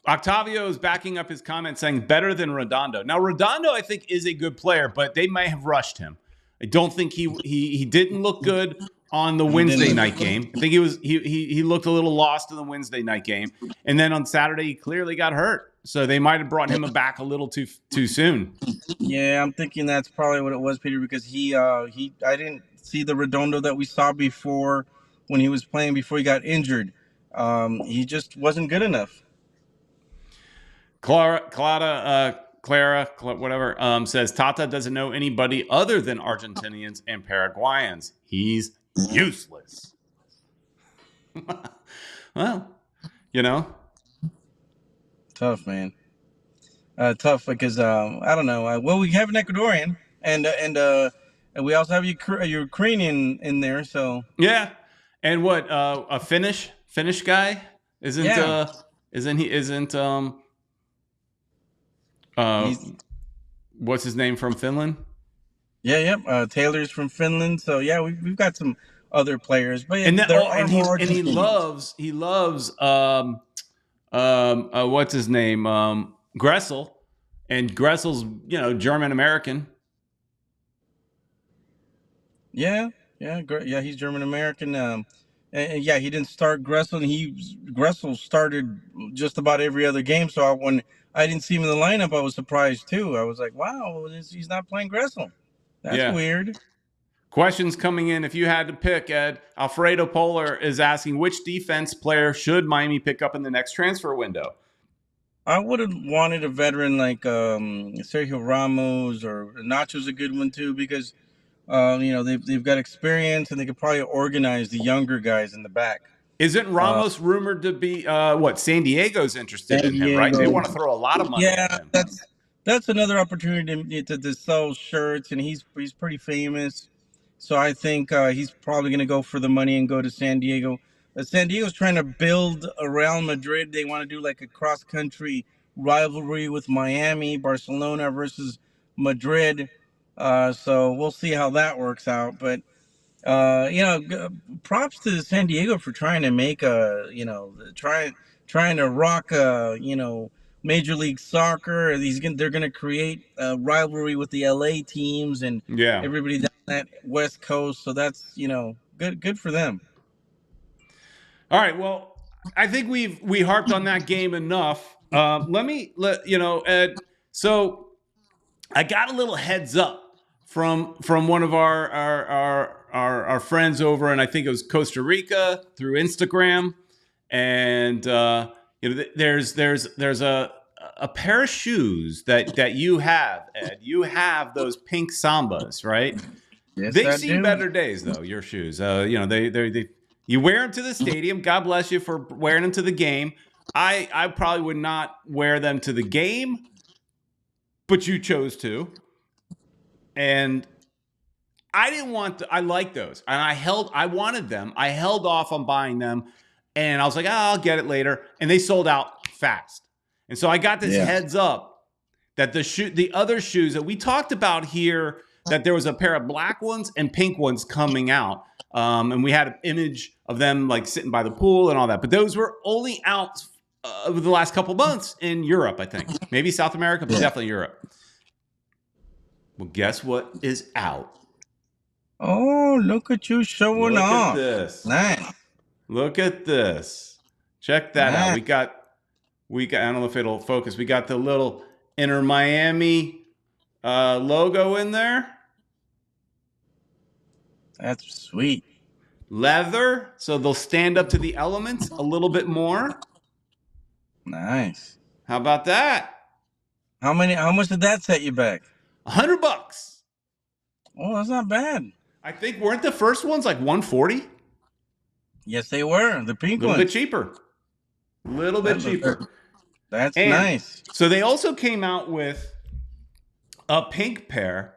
Octavio is backing up his comment saying better than Redondo. Now, Redondo, I think, is a good player, but they may have rushed him. I don't think he didn't look good on the Wednesday night game. I think he looked a little lost in the Wednesday night game. And then on Saturday, he clearly got hurt. So they might have brought him back a little too soon. Yeah, I'm thinking that's probably what it was, Peter, because I didn't see the Redondo that we saw before when he was playing before he got injured. He just wasn't good enough. Clara, whatever, says Tata doesn't know anybody other than Argentinians and Paraguayans. He's useless. Well, Tough, man. Tough because I don't know. Well, we have an Ecuadorian and we also have a Ukrainian in there. So yeah, and what a Finnish guy isn't what's his name from Finland? Yeah. Taylor's from Finland. So yeah, we've got some other players, but he loves what's his name? Gressel, and Gressel's German American. Yeah, he's German American. And yeah, he didn't start Gressel, and Gressel started just about every other game. So when I didn't see him in the lineup, I was surprised too. I was like, wow, he's not playing Gressel. That's weird. Questions coming in. If you had to pick, Ed, Alfredo Polar is asking, which defense player should Miami pick up in the next transfer window? I would have wanted a veteran like Sergio Ramos, or Nacho's a good one too, because They've got experience, and they could probably organize the younger guys in the back. Isn't Uh, Ramos rumored to be San Diego's interested San in him, right? They Diego. want to throw a lot of money at Yeah, him. that's another opportunity to sell shirts, and he's pretty famous. So I think he's probably going to go for the money and go to San Diego. San Diego's trying to build around Madrid. They want to do like a cross country rivalry with Miami, Barcelona versus Madrid. So we'll see how that works out. But props to San Diego for trying to make trying to rock Major League Soccer. They're gonna create a rivalry with the LA teams and Yeah. everybody down that West Coast. So that's good for them. All right. Well, I think we harped on that game enough. Ed. So I got a little heads up from one of our friends over, and I think it was Costa Rica through Instagram, and there's a pair of shoes that you have, Ed. You have those pink Sambas, right? Yes, They've I seen do. better days, though. Your shoes, they you wear them to the stadium. God bless you for wearing them to the game. I probably would not wear them to the game, but you chose to. And I didn't want to, I like those. And I wanted them. I held off on buying them. And I was like, I'll get it later. And they sold out fast. And so I got this heads up that the other shoes that we talked about here, that there was a pair of black ones and pink ones coming out. And we had an image of them like sitting by the pool and all that. But those were only out over the last couple months in Europe, I think. Maybe South America, but definitely Europe. Well, guess what is out? Oh, look at you showing off. Look at this. Nice. Look at this. Check that out. We got, I don't know if it'll focus. We got the little Inter Miami logo in there. That's sweet. Leather, so they'll stand up to the elements a little bit more. Nice. How about that? How much did that set you back? $100. Oh, that's not bad. I think weren't the first ones like $140? Yes, they were. The pink A little ones. bit cheaper. A little bit cheaper. That's nice. So they also came out with a pink pair.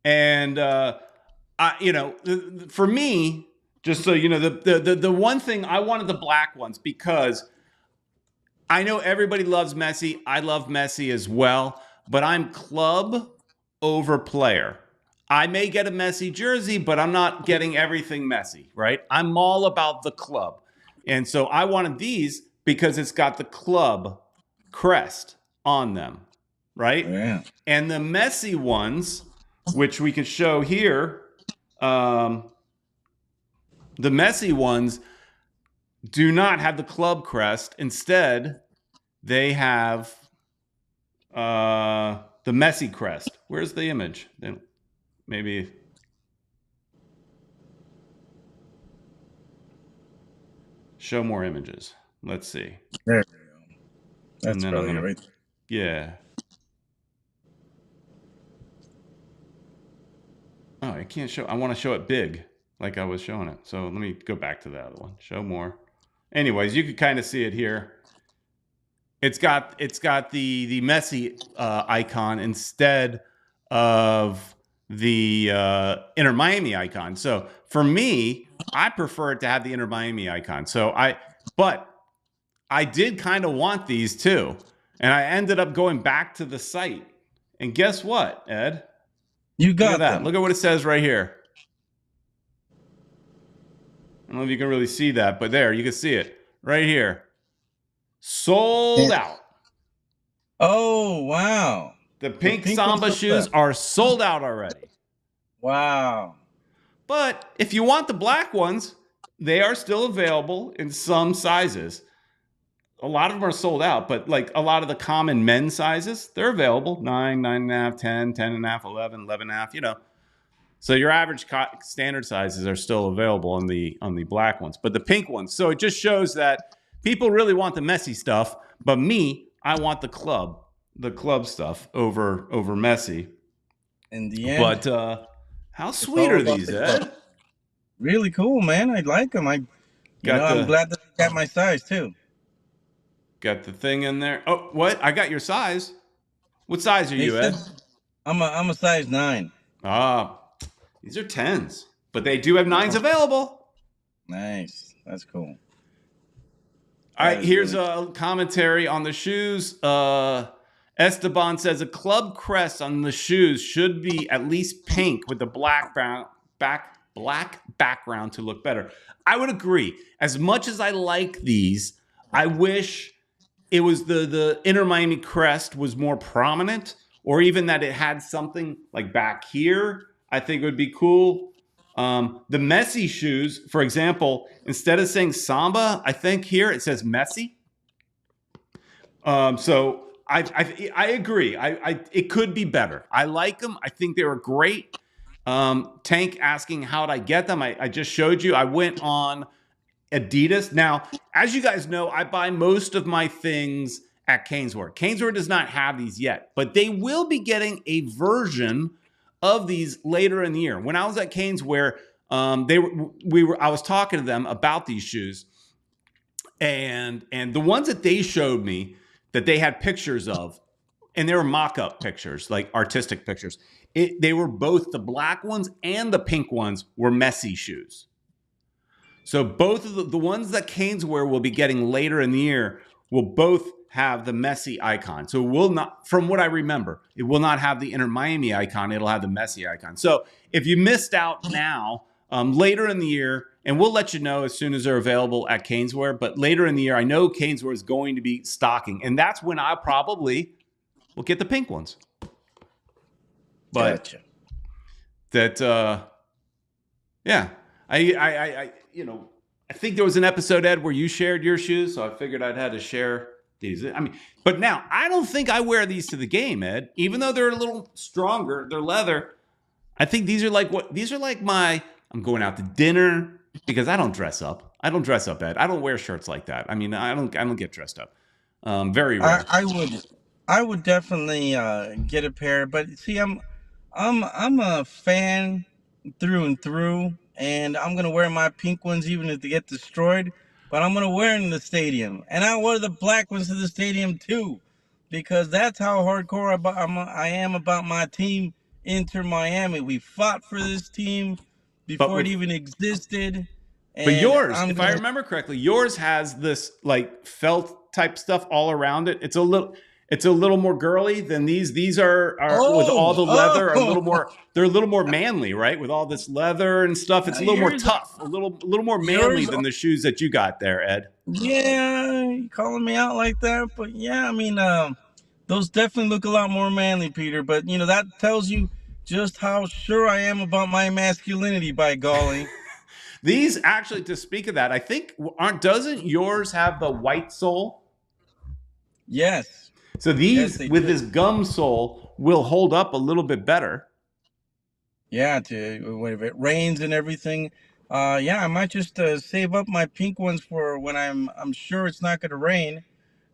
And, for me, just so you know, the one thing, I wanted the black ones because I know everybody loves Messi. I love Messi as well. But I'm club over player. I may get a Messi jersey, but I'm not getting everything Messi, right? I'm all about the club. And so I wanted these because it's got the club crest on them, right? Yeah. And the Messi ones, which we could show here, the Messi ones do not have the club crest. Instead, they have the Messi crest. Where's the image? Maybe show more images. Let's see. There we go. That's And then probably right. Yeah. Oh, I can't show. I want to show it big, like I was showing it. So let me go back to the other one. Show more. Anyways, you can kind of see it here. It's got the Messi icon instead of the Inter Miami icon. So for me, I prefer it to have the Inter Miami icon. But I did kind of want these too. And I ended up going back to the site. And guess what, Ed? You got Look at that. them. Look at what it says right here. I don't know if you can really see that, but there, you can see it right here. Sold out. Oh, wow. The pink pink Samba ones shoes are sold out already. Wow. But if you want the black ones, they are still available in some sizes. A lot of them are sold out, but like a lot of the common men's sizes, they're available. 9, 9.5, 10, 10.5, 11, 11.5, you know. So your average standard sizes are still available on the black ones, but the pink ones. So it just shows that people really want the Messi stuff, but me, I want the club stuff over Messi. In the end. But How It's sweet all are about these, the Ed? color. Really cool, man. I like them. I'm glad that they got my size too. Got the thing in there. Oh, what? I got your size. What size are They you, said Ed? I'm a size 9. Ah, these are 10s, but they do have 9s available. Nice. That's cool. All That right, is here's really cool. a commentary on the shoes. Esteban says a club crest on the shoes should be at least pink with the black background to look better. I would agree. As much as I like these, I wish it was the Inter Miami crest was more prominent, or even that it had something like back here. I think it would be cool. The Messi shoes, for example, instead of saying Samba, I think here it says Messi. So I agree. It could be better. I like them. I think they were great. Tank asking how'd I get them? I just showed you. I went on Adidas. Now, as you guys know, I buy most of my things at Caneswear. Caneswear does not have these yet, but they will be getting a version of these later in the year. When I was at Caneswear, I was talking to them about these shoes, and the ones that they showed me that they had pictures of, and they were mock-up pictures, like artistic pictures. They were both the black ones and the pink ones were Messi shoes. So both of the ones that Caneswear will be getting later in the year will both have the Messi icon. So it will not, from what I remember, it will not have the Inter Miami icon. It'll have the Messi icon. So if you missed out now, later in the year, and we'll let you know as soon as they're available at Caneswear, but later in the year, I know Caneswear is going to be stocking, and that's when I probably will get the pink ones. But Gotcha. that, yeah, I think there was an episode, Ed, where you shared your shoes, so I figured I'd had to share these. I mean, but now I don't think I wear these to the game, Ed. Even though they're a little stronger, they're leather. I think these are like my. I'm going out to dinner because I don't dress up. I don't dress up, Ed. I don't wear shirts like that. I mean, I don't get dressed up. Very rare. I would definitely get a pair, but see, I'm a fan through and through, and I'm gonna wear my pink ones even if they get destroyed. But I'm gonna wear them in the stadium, and I wear the black ones to the stadium too, because that's how hardcore I am about my team, Inter Miami. We fought for this team But before it with even existed, But and yours, I'm if I gonna. remember correctly, yours has this like felt type stuff all around it. It's a little more girly than these. These are with all the leather are a little Oh, more. They're a little more manly, right? With all this leather and stuff, it's a little more yours, tough, a little more manly yours. than the shoes that you got there, Ed. Yeah, you calling me out like that, but yeah, I mean, those definitely look a lot more manly, Peter. But that tells you just how sure I am about my masculinity. By golly, These actually, to speak of that, I think doesn't yours have the white sole? yes, So yes, these they with do. this gum sole will hold up a little bit better. Yeah, if it rains and everything. Yeah, I might just save up my pink ones for when I'm sure it's not going to rain,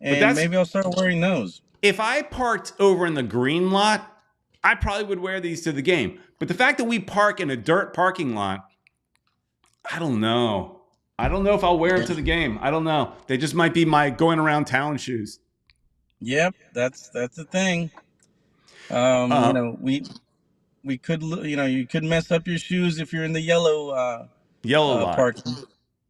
But and that's maybe I'll start wearing those. if I parked over in the green lot, I probably would wear these to the game. But the fact that we park in a dirt parking lot, I don't know. I don't know if I'll wear them to the game. I don't know. They just might be my going around town shoes. Yep, that's the thing. Uh, We could, you could mess up your shoes if you're in the yellow Yellow lot. parking.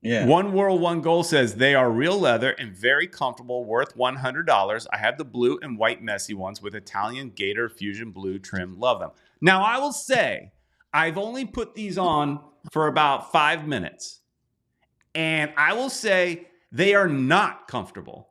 Yeah. One World, One Goal says they are real leather and very comfortable, worth $100. I have the blue and white Messi ones with Italian Gator Fusion Blue trim. Love them. Now, I will say, I've only put these on for about 5 minutes. And I will say they are not comfortable.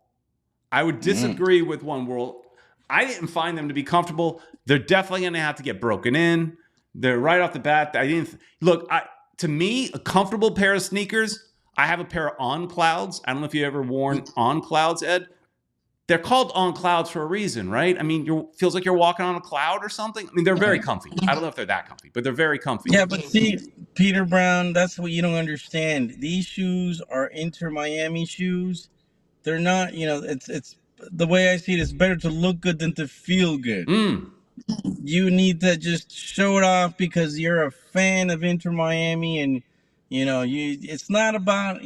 I would disagree with One World. I didn't find them to be comfortable. They're definitely going to have to get broken in. They're right off the bat. I didn't look. To me, a comfortable pair of sneakers. I have a pair of On Clouds. I don't know if you ever worn On Clouds, Ed. They're called On Clouds for a reason, right? I mean, it feels like you're walking on a cloud or something. I mean, they're very comfy. I don't know if they're that comfy, but they're very comfy. Yeah, but see, Peter Brown, that's what you don't understand. These shoes are Inter Miami shoes. They're not, it's the way I see it. It's better to look good than to feel good. You need to just show it off because you're a fan of Inter Miami, and it's not about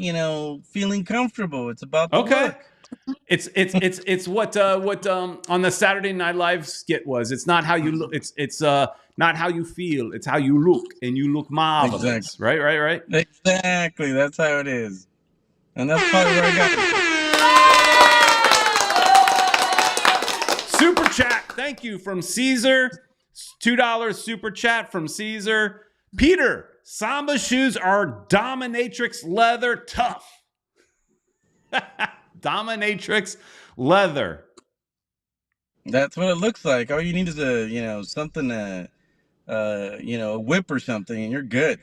feeling comfortable. It's about the Okay. look. It's what on the Saturday Night Live skit was. It's not how you look. It's not how you feel. It's how you look, and you look marvelous. Exactly. Right. Exactly. That's how it is, and that's probably where I got it. Super chat. Thank you from Caesar. $2 super chat from Caesar. Peter, Samba shoes are dominatrix leather tough. Dominatrix leather. That's what it looks like. All you need is a something a whip or something, and you're good.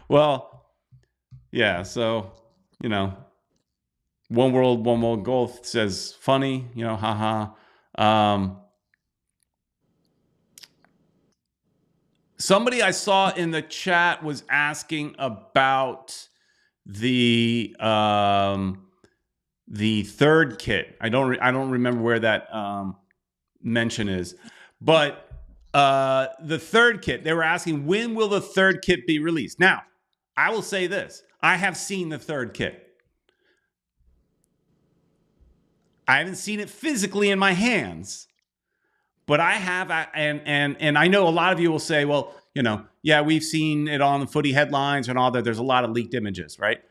Well, yeah. So one world, one world goal says funny. Haha. Somebody I saw in the chat was asking about the third kit. I don't remember where that mention is, but the third kit. They were asking, when will the third kit be released? Now, I will say this: I have seen the third kit. I haven't seen it physically in my hands, but I have, and I know a lot of you will say, well, yeah, we've seen it on the footy headlines and all that. There's a lot of leaked images, right?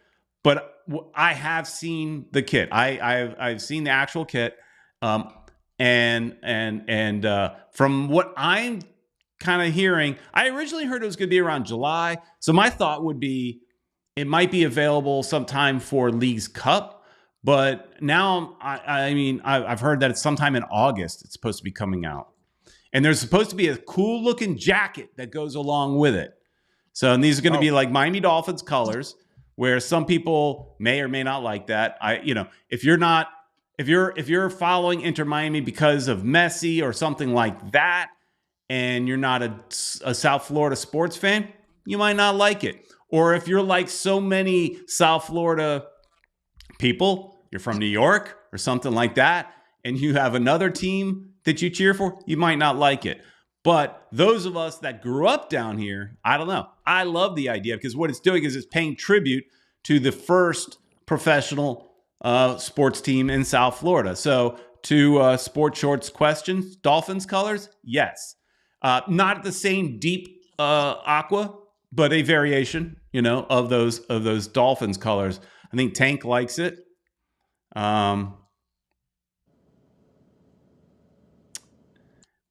But I have seen the kit. I've seen the actual kit, and from what I'm kind of hearing, I originally heard it was going to be around July. So my thought would be it might be available sometime for League's Cup. But now, I've heard that it's sometime in August. It's supposed to be coming out. And there's supposed to be a cool looking jacket that goes along with it. So, and these are going to be like Miami Dolphins colors, where some people may or may not like that. If you're following Inter Miami because of Messi or something like that, and you're not a South Florida sports fan, you might not like it. Or if you're like so many South Florida people, you're from New York or something like that, and you have another team that you cheer for, you might not like it. But those of us that grew up down here, I don't know. I love the idea because what it's doing is it's paying tribute to the first professional sports team in South Florida. So to Sports Shorts questions, Dolphins colors, yes. Not the same deep aqua, but a variation, of those Dolphins colors. I think Tank likes it.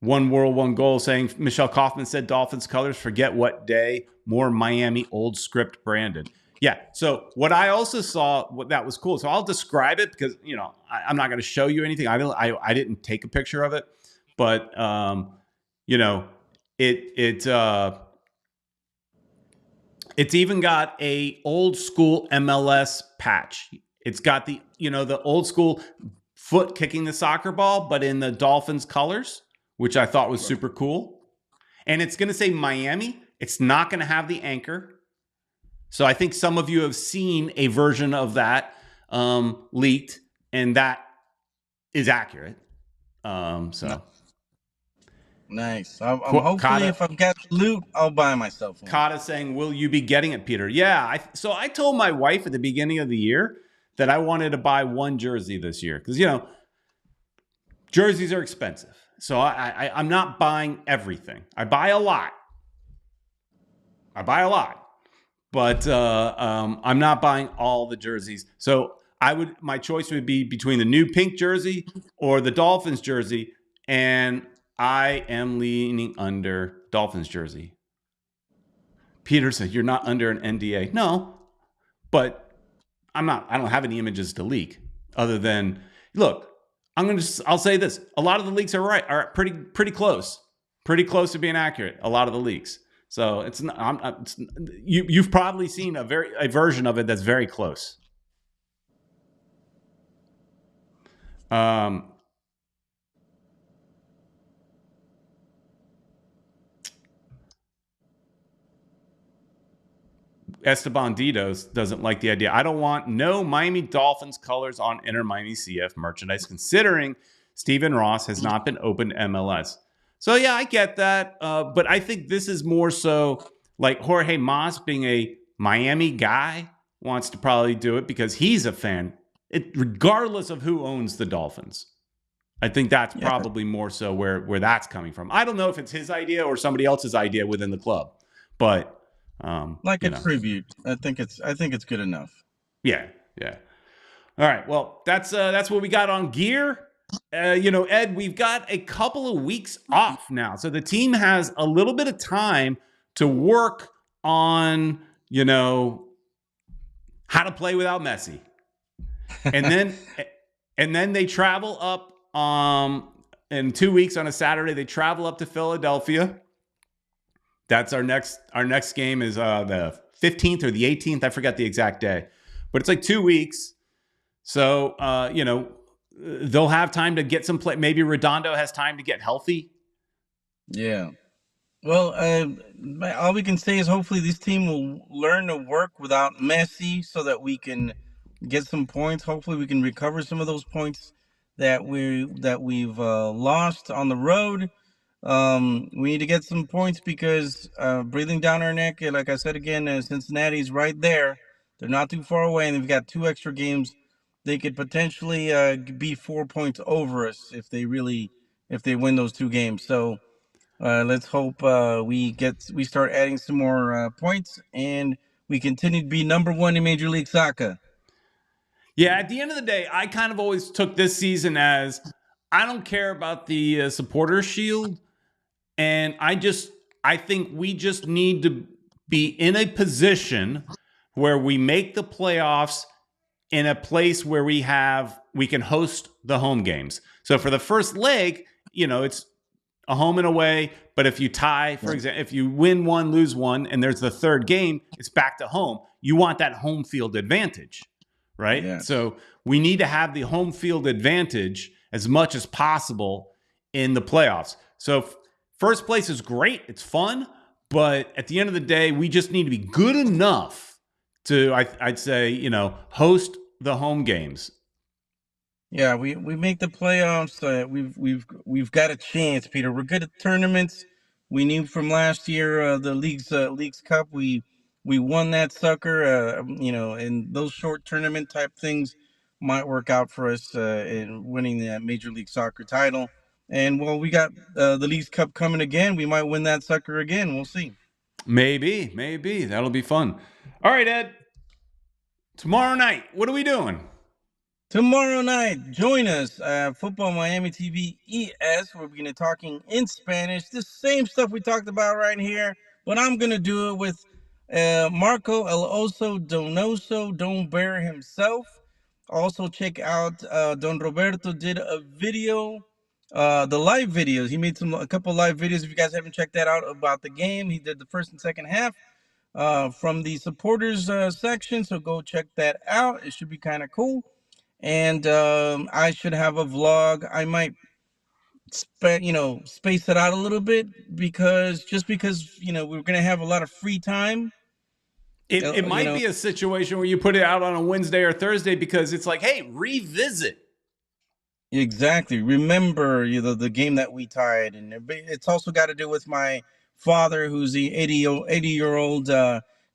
One world, one goal saying Michelle Kaufman said Dolphins colors, forget what day, more Miami old script branded. Yeah. So what I also saw, what that was cool. So I'll describe it because, I'm not going to show you anything. I didn't take a picture of it, but, it's even got a old school MLS patch. It's got the old school foot kicking the soccer ball, but in the Dolphins colors, which I thought was super cool. And it's going to say Miami. It's not going to have the anchor. So I think some of you have seen a version of that leaked, and that is accurate. Nice. I'm hopefully, if I've got the loot, I'll buy myself one. Kata saying, will you be getting it, Peter? Yeah. So I told my wife at the beginning of the year that I wanted to buy one jersey this year because, jerseys are expensive. So I'm not buying everything. I buy a lot. But I'm not buying all the jerseys. So my choice would be between the new pink jersey or the Dolphins jersey, and I am leaning under Dolphins jersey. Peter said, you're not under an NDA. No, but I don't have any images to leak other than, look, I'll say this. A lot of the leaks are pretty close to being accurate. A lot of the leaks. So it's not, you've probably seen a version of it that's very close. Esteban Ditos doesn't like the idea. I don't want no Miami Dolphins colors on Inter Miami CF merchandise, considering Stephen Ross has not been open to MLS. So, yeah, I get that. But I think this is more so like Jorge Mas being a Miami guy wants to probably do it because he's a fan, regardless of who owns the Dolphins. I think that's probably more so where that's coming from. I don't know if it's his idea or somebody else's idea within the club, but like a tribute. I think it's good enough. Yeah. All right. Well, that's what we got on gear. Ed, we've got a couple of weeks off now, so the team has a little bit of time to work on how to play without Messi, and then they travel up. In 2 weeks on a Saturday, they travel up to Philadelphia. That's our next game is the 15th or the 18th. I forgot the exact day, but it's like 2 weeks. So, they'll have time to get some play. Maybe Redondo has time to get healthy. Yeah. Well, all we can say is hopefully this team will learn to work without Messi so that we can get some points. Hopefully we can recover some of those points that we've lost on the road. We need to get some points because breathing down our neck, like I said again, Cincinnati's right there. They're not too far away, and they've got 2 extra games. They could potentially be 4 points over us if they win those 2 games. So let's hope we start adding some more points and we continue to be number 1 in Major League Soccer. Yeah, at the end of the day, I kind of always took this season as I don't care about the supporters shield, and I think we just need to be in a position where we make the playoffs in a place where we can host the home games. So for the first leg, it's a home and away. But if you tie, for example, if you win 1, lose 1, and there's the third game, it's back to home. You want that home field advantage, right? Yeah. So we need to have the home field advantage as much as possible in the playoffs. So first place is great. It's fun. But at the end of the day, we just need to be good enough to, I'd say, host the home games. Yeah, we make the playoffs. We've got a chance, Peter. We're good at tournaments. We knew from last year the league's cup. We won that sucker. And those short tournament type things might work out for us in winning the Major League Soccer title. And we got the league's cup coming again. We might win that sucker again. We'll see. Maybe that'll be fun. All right, Ed. Tomorrow night, what are we doing? Tomorrow night, join us Futbol Miami TV ES. We're going to be talking in Spanish. The same stuff we talked about right here, but I'm going to do it with Marco El Oso Donoso, Don Bear himself. Also, check out Don Roberto did a video, the live videos. He made a couple live videos. If you guys haven't checked that out about the game, he did the first and second half from the supporters section. So go check that out. It should be kind of cool. And I should have a vlog. I might space it out a little bit because we're gonna have a lot of free time. It might be a situation where you put it out on a Wednesday or Thursday because it's like, hey, revisit. Exactly. Remember, the game that we tied, and it's also got to do with my father, who's the 80-year-old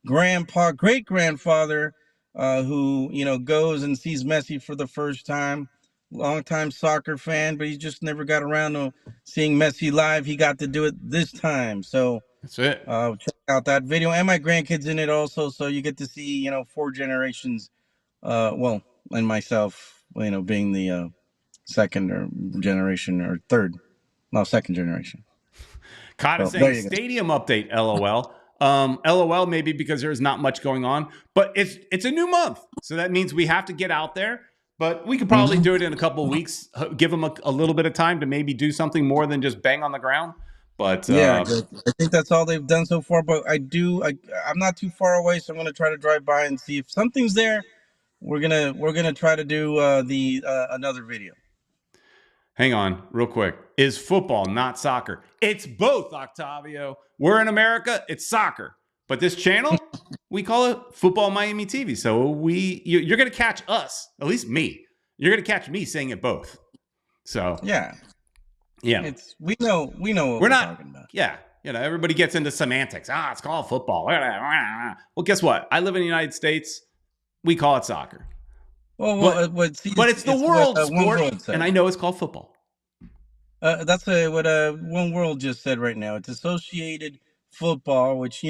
great grandfather. Who goes and sees Messi for the first time. Longtime soccer fan, but he just never got around to seeing Messi live. He got to do it this time. So that's it. Check out that video, and my grandkids in it also. So you get to see 4 generations. And myself, being the second generation or third, no, second generation. Kata saying stadium update, LOL. LOL, maybe because there's not much going on, but it's a new month, so that means we have to get out there. But we could probably do it in a couple of weeks. Give them a little bit of time to maybe do something more than just bang on the ground. But I think that's all they've done so far. But I'm not too far away, so I'm gonna try to drive by and see if something's there. We're gonna try to do another video. Hang on, real quick. Is football not soccer? It's both, Octavio. We're in America, it's soccer. But this channel, we call it Futbol Miami TV. So you're going to catch us, at least me. You're going to catch me saying it both. So Yeah. yeah, We know what we're talking about. Yeah, everybody gets into semantics. It's called football. Well, guess what? I live in the United States. We call it soccer. Well, but it's the world what, sport, One World said. And I know it's called football. That's what One World just said right now. It's associated football, which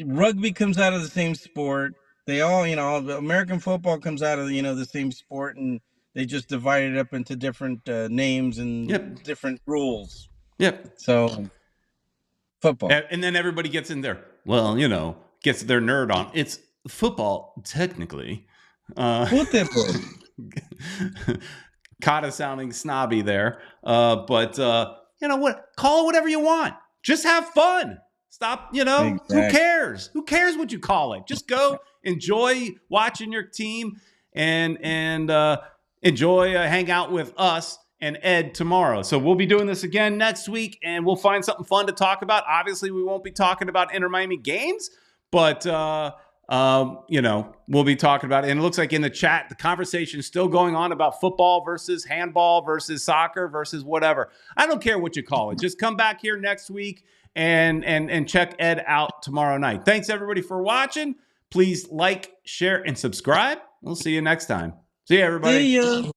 rugby comes out of the same sport. They all, American football comes out of the same sport, and they just divide it up into different names and different rules. Yep. So football, and then everybody gets in there. Well, gets their nerd on. It's football technically. Football. Kata sounding snobby there, but what? Call it whatever you want. Just have fun. Stop. Exactly. Who cares? Who cares what you call it? Just go enjoy watching your team and enjoy hang out with us and Ed tomorrow. So we'll be doing this again next week, and we'll find something fun to talk about. Obviously, we won't be talking about Inter Miami games, but we'll be talking about it. And it looks like in the chat, the conversation is still going on about football versus handball versus soccer versus whatever. I don't care what you call it. Just come back here next week and check Ed out tomorrow night. Thanks everybody for watching. Please like, share, and subscribe. We'll see you next time. See you, everybody. See ya.